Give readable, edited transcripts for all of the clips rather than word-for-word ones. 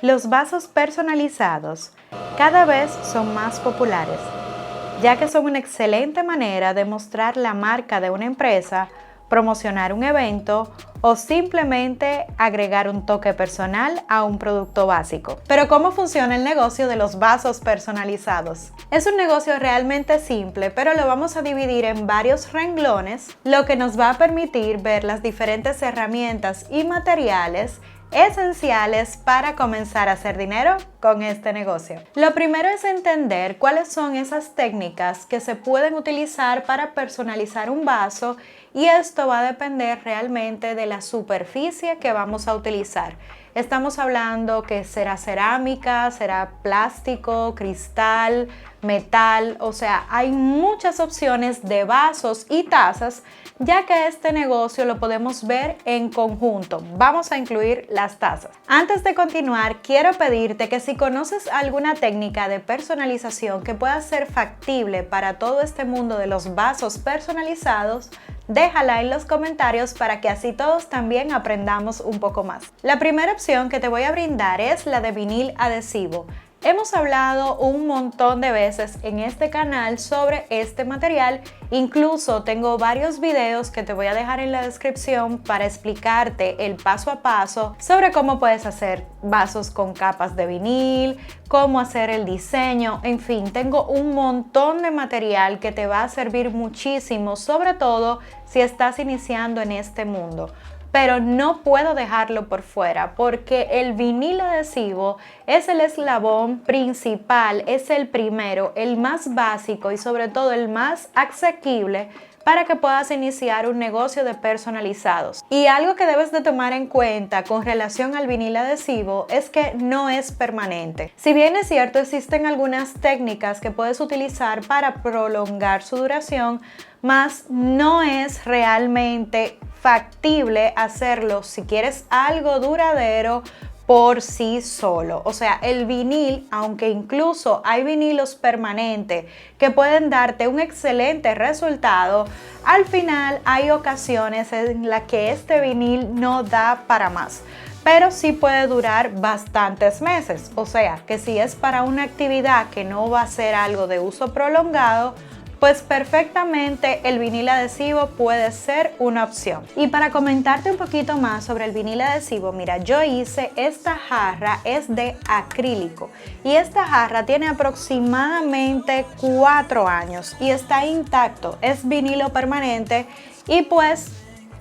Los vasos personalizados cada vez son más populares, ya que son una excelente manera de mostrar la marca de una empresa, promocionar un evento o simplemente agregar un toque personal a un producto básico. Pero ¿cómo funciona el negocio de los vasos personalizados? Es un negocio realmente simple, pero lo vamos a dividir en varios renglones, lo que nos va a permitir ver las diferentes herramientas y materiales esenciales para comenzar a hacer dinero con este negocio. Lo primero es entender cuáles son esas técnicas que se pueden utilizar para personalizar un vaso, y esto va a depender realmente de la superficie que vamos a utilizar. Estamos hablando que será cerámica, será plástico, cristal, metal, o sea, hay muchas opciones de vasos y tazas, ya que este negocio lo podemos ver en conjunto. Vamos a incluir las tazas. Antes de continuar, quiero pedirte que si conoces alguna técnica de personalización que pueda ser factible para todo este mundo de los vasos personalizados, déjala en los comentarios para que así todos también aprendamos un poco más. La primera opción que te voy a brindar es la de vinil adhesivo. Hemos hablado un montón de veces en este canal sobre este material, incluso tengo varios videos que te voy a dejar en la descripción para explicarte el paso a paso sobre cómo puedes hacer vasos con capas de vinil, cómo hacer el diseño, en fin, tengo un montón de material que te va a servir muchísimo, sobre todo si estás iniciando en este mundo. Pero no puedo dejarlo por fuera porque el vinil adhesivo es el eslabón principal, es el primero, el más básico y sobre todo el más asequible para que puedas iniciar un negocio de personalizados. Y algo que debes de tomar en cuenta con relación al vinil adhesivo es que no es permanente. Si bien es cierto, existen algunas técnicas que puedes utilizar para prolongar su duración, mas no es realmente factible hacerlo si quieres algo duradero por sí solo. O sea, el vinil, aunque incluso hay vinilos permanentes que pueden darte un excelente resultado, al final hay ocasiones en las que este vinil no da para más, pero sí puede durar bastantes meses. O sea, que si es para una actividad que no va a ser algo de uso prolongado, pues perfectamente el vinil adhesivo puede ser una opción. Y para comentarte un poquito más sobre el vinil adhesivo, mira, yo hice esta jarra, es de acrílico y esta jarra tiene aproximadamente 4 años y está intacto, es vinilo permanente y pues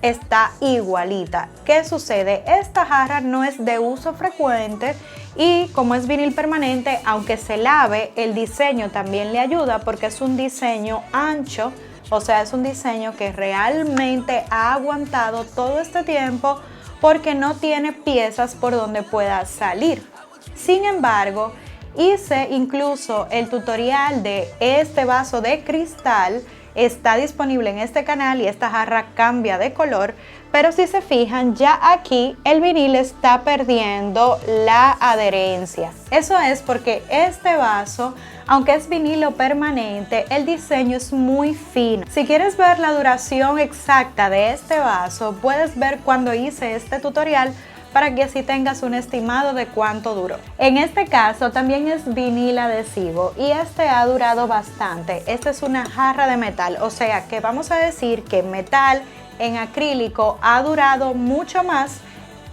está igualita. ¿Qué sucede? Esta jarra no es de uso frecuente y como es vinil permanente, aunque se lave, el diseño también le ayuda porque es un diseño ancho, o sea, es un diseño que realmente ha aguantado todo este tiempo porque no tiene piezas por donde pueda salir. Sin embargo, hice incluso el tutorial de este vaso de cristal. Está disponible en este canal y esta jarra cambia de color, pero si se fijan ya aquí el vinil está perdiendo la adherencia. Eso es porque este vaso, aunque es vinilo permanente, el diseño es muy fino. Si quieres ver la duración exacta de este vaso, puedes ver cuando hice este tutorial para que así tengas un estimado de cuánto duró. En este caso también es vinil adhesivo y este ha durado bastante. Esta es una jarra de metal, o sea que vamos a decir que metal en acrílico ha durado mucho más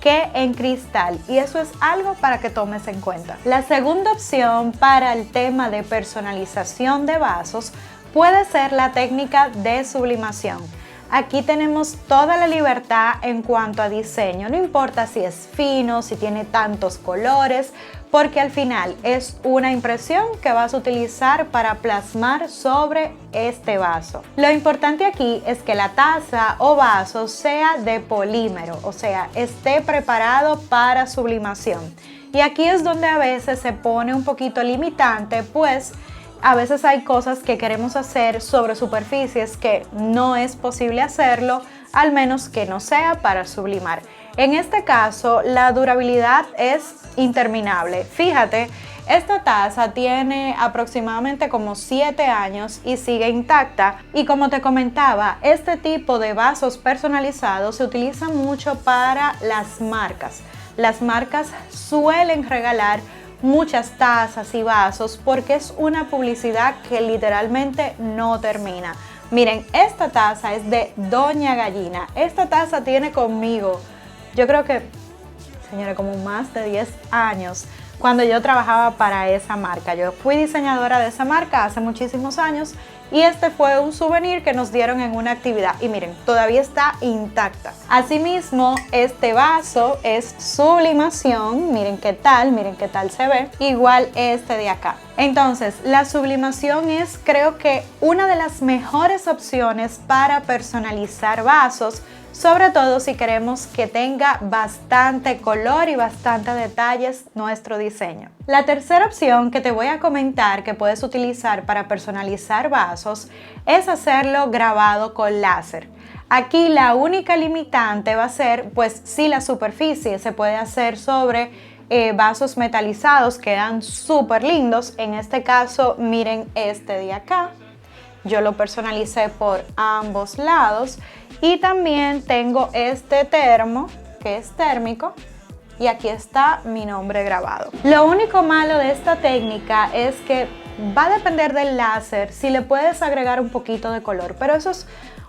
que en cristal y eso es algo para que tomes en cuenta. La segunda opción para el tema de personalización de vasos puede ser la técnica de sublimación. Aquí tenemos toda la libertad en cuanto a diseño, no importa si es fino, si tiene tantos colores, porque al final es una impresión que vas a utilizar para plasmar sobre este vaso. Lo importante aquí es que la taza o vaso sea de polímero, o sea, esté preparado para sublimación. Y aquí es donde a veces se pone un poquito limitante, pues a veces hay cosas que queremos hacer sobre superficies que no es posible hacerlo, al menos que no sea para sublimar. En este caso, la durabilidad es interminable. Fíjate, esta taza tiene aproximadamente como 7 años y sigue intacta. Y como te comentaba, este tipo de vasos personalizados se utiliza mucho para las marcas. las marcas suelen regalar muchas tazas y vasos porque es una publicidad que literalmente no termina. Miren, esta taza es de Doña Gallina. Esta taza tiene conmigo, yo creo que, señora, como más de 10 años cuando yo trabajaba para esa marca. Yo fui diseñadora de esa marca hace muchísimos años y este fue un souvenir que nos dieron en una actividad y miren, todavía está intacta. Asimismo, este vaso es sublimación, miren qué tal se ve, igual este de acá. Entonces, la sublimación es, creo que, una de las mejores opciones para personalizar vasos, sobre todo si queremos que tenga bastante color y bastante detalles nuestro diseño. La tercera opción que te voy a comentar que puedes utilizar para personalizar vasos es hacerlo grabado con láser. Aquí la única limitante va a ser, pues, si la superficie se puede hacer sobre vasos metalizados, quedan súper lindos. En este caso, miren este de acá. Yo lo personalicé por ambos lados y también tengo este termo que es térmico y aquí está mi nombre grabado. Lo único malo de esta técnica es que va a depender del láser si le puedes agregar un poquito de color, pero eso es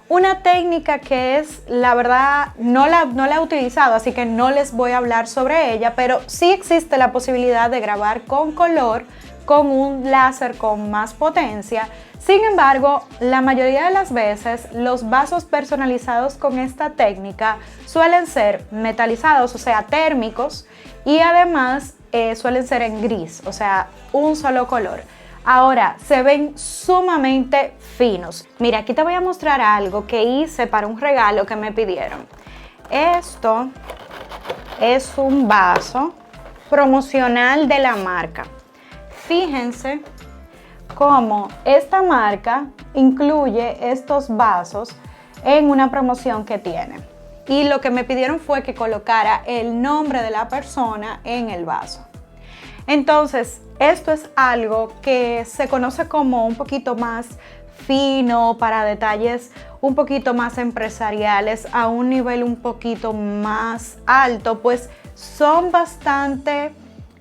una técnica que es, la verdad, no la he utilizado, así que no les voy a hablar sobre ella, pero sí existe la posibilidad de grabar con color con un láser con más potencia. Sin embargo, la mayoría de las veces los vasos personalizados con esta técnica suelen ser metalizados, o sea, térmicos, y además suelen ser en gris, o sea, un solo color. Ahora, se ven sumamente finos. Mira, aquí te voy a mostrar algo que hice para un regalo que me pidieron. Esto es un vaso promocional de la marca. Fíjense cómo esta marca incluye estos vasos en una promoción que tiene. Y lo que me pidieron fue que colocara el nombre de la persona en el vaso. Entonces, esto es algo que se conoce como un poquito más fino, para detalles un poquito más empresariales, a un nivel un poquito más alto, pues son bastante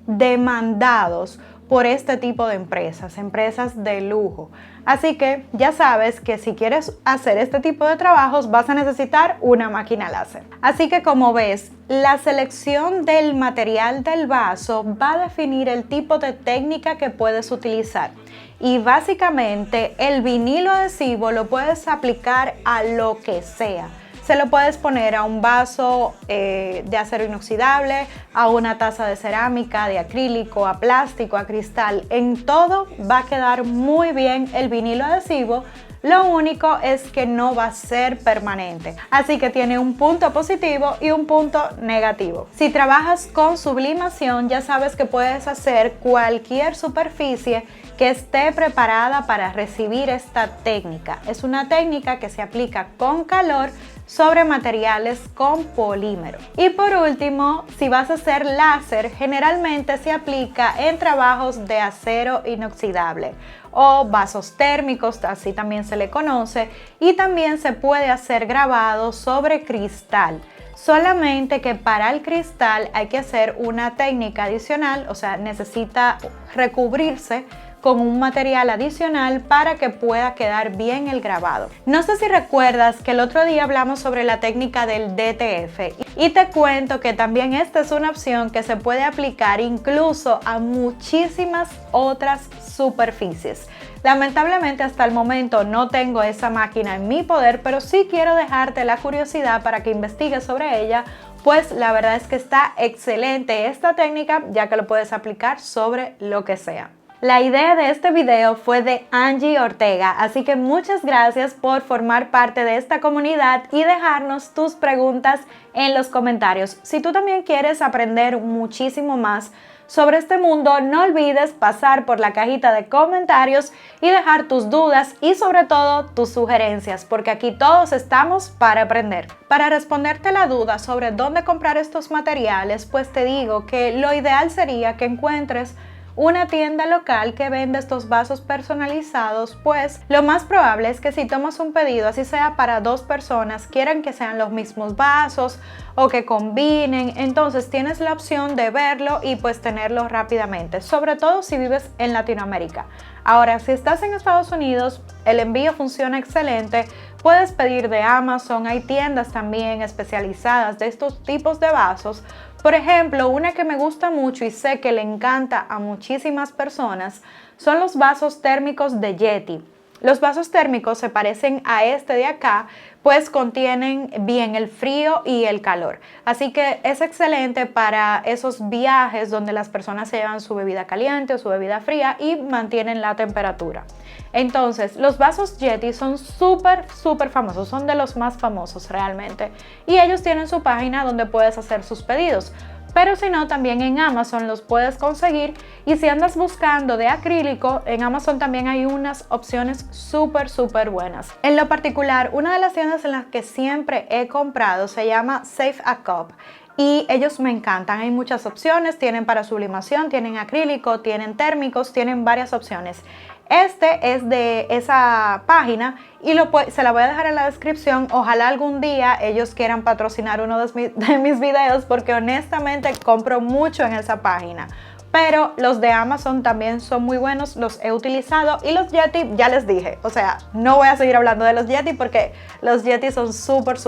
demandados por este tipo de empresas de lujo. Así que ya sabes que si quieres hacer este tipo de trabajos vas a necesitar una máquina láser. Así que, como ves, la selección del material del vaso va a definir el tipo de técnica que puedes utilizar. Y básicamente el vinilo adhesivo lo puedes aplicar a lo que sea. Se lo puedes poner a un vaso de acero inoxidable, a una taza de cerámica, de acrílico, a plástico, a cristal. En todo va a quedar muy bien el vinilo adhesivo. Lo único es que no va a ser permanente. Así que tiene un punto positivo y un punto negativo. Si trabajas con sublimación, ya sabes que puedes hacer cualquier superficie que esté preparada para recibir esta técnica. Es una técnica que se aplica con calor sobre materiales con polímero. Y por último, si vas a hacer láser, generalmente se aplica en trabajos de acero inoxidable o vasos térmicos, así también se le conoce, y también se puede hacer grabado sobre cristal. Solamente que para el cristal hay que hacer una técnica adicional, o sea, necesita recubrirse con un material adicional para que pueda quedar bien el grabado. No sé si recuerdas que el otro día hablamos sobre la técnica del DTF y te cuento que también esta es una opción que se puede aplicar incluso a muchísimas otras superficies. Lamentablemente hasta el momento no tengo esa máquina en mi poder, pero sí quiero dejarte la curiosidad para que investigues sobre ella, pues la verdad es que está excelente esta técnica, ya que lo puedes aplicar sobre lo que sea. La idea de este video fue de Angie Ortega, así que muchas gracias por formar parte de esta comunidad y dejarnos tus preguntas en los comentarios. Si tú también quieres aprender muchísimo más sobre este mundo, no olvides pasar por la cajita de comentarios y dejar tus dudas y sobre todo tus sugerencias, porque aquí todos estamos para aprender. Para responderte la duda sobre dónde comprar estos materiales, pues te digo que lo ideal sería que encuentres una tienda local que vende estos vasos personalizados, pues lo más probable es que si tomas un pedido, así sea para 2 personas, quieran que sean los mismos vasos o que combinen. Entonces tienes la opción de verlo y pues tenerlo rápidamente, sobre todo si vives en Latinoamérica. Ahora, si estás en Estados Unidos, el envío funciona excelente. Puedes pedir de Amazon, hay tiendas también especializadas de estos tipos de vasos. Por ejemplo, una que me gusta mucho y sé que le encanta a muchísimas personas son los vasos térmicos de Yeti. Los vasos térmicos se parecen a este de acá, pues contienen bien el frío y el calor. Así que es excelente para esos viajes donde las personas se llevan su bebida caliente o su bebida fría y mantienen la temperatura. Entonces, los vasos Yeti son súper famosos, son de los más famosos realmente. Y ellos tienen su página donde puedes hacer sus pedidos. Pero si no, también en Amazon los puedes conseguir, y si andas buscando de acrílico, en Amazon también hay unas opciones súper buenas. En lo particular, una de las tiendas en las que siempre he comprado se llama Save a Cup y ellos me encantan. Hay muchas opciones, tienen para sublimación, tienen acrílico, tienen térmicos, tienen varias opciones. Este es de esa página y se la voy a dejar en la descripción. Ojalá algún día ellos quieran patrocinar uno de mis videos, porque honestamente compro mucho en esa página. Pero los de Amazon también son muy buenos, los he utilizado. Y los Yeti, ya les dije, o sea, no voy a seguir hablando de los Yeti porque los Yeti son súper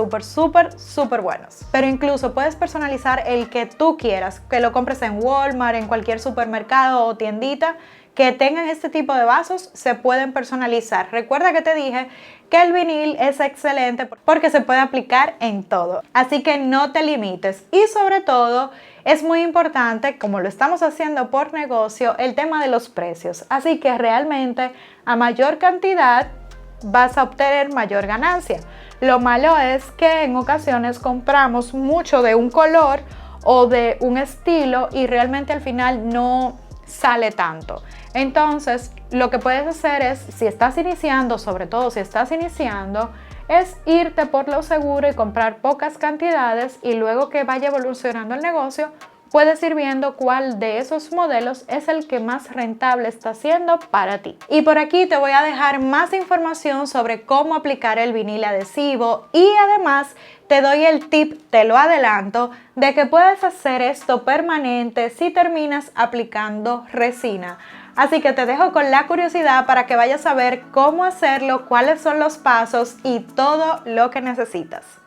buenos. Pero incluso puedes personalizar el que tú quieras, que lo compres en Walmart, en cualquier supermercado o tiendita que tengan este tipo de vasos, se pueden personalizar. Recuerda que te dije que el vinil es excelente porque se puede aplicar en todo. Así que no te limites. Y sobre todo, es muy importante, como lo estamos haciendo por negocio, el tema de los precios. Así que realmente a mayor cantidad vas a obtener mayor ganancia. Lo malo es que en ocasiones compramos mucho de un color o de un estilo y realmente al final no sale tanto. Entonces, lo que puedes hacer es, si estás iniciando, sobre todo si estás iniciando, es irte por lo seguro y comprar pocas cantidades, y luego que vaya evolucionando el negocio, puedes ir viendo cuál de esos modelos es el que más rentable está siendo para ti. Y por aquí te voy a dejar más información sobre cómo aplicar el vinil adhesivo, y además te doy el tip, te lo adelanto, de que puedes hacer esto permanente si terminas aplicando resina. Así que te dejo con la curiosidad para que vayas a ver cómo hacerlo, cuáles son los pasos y todo lo que necesitas.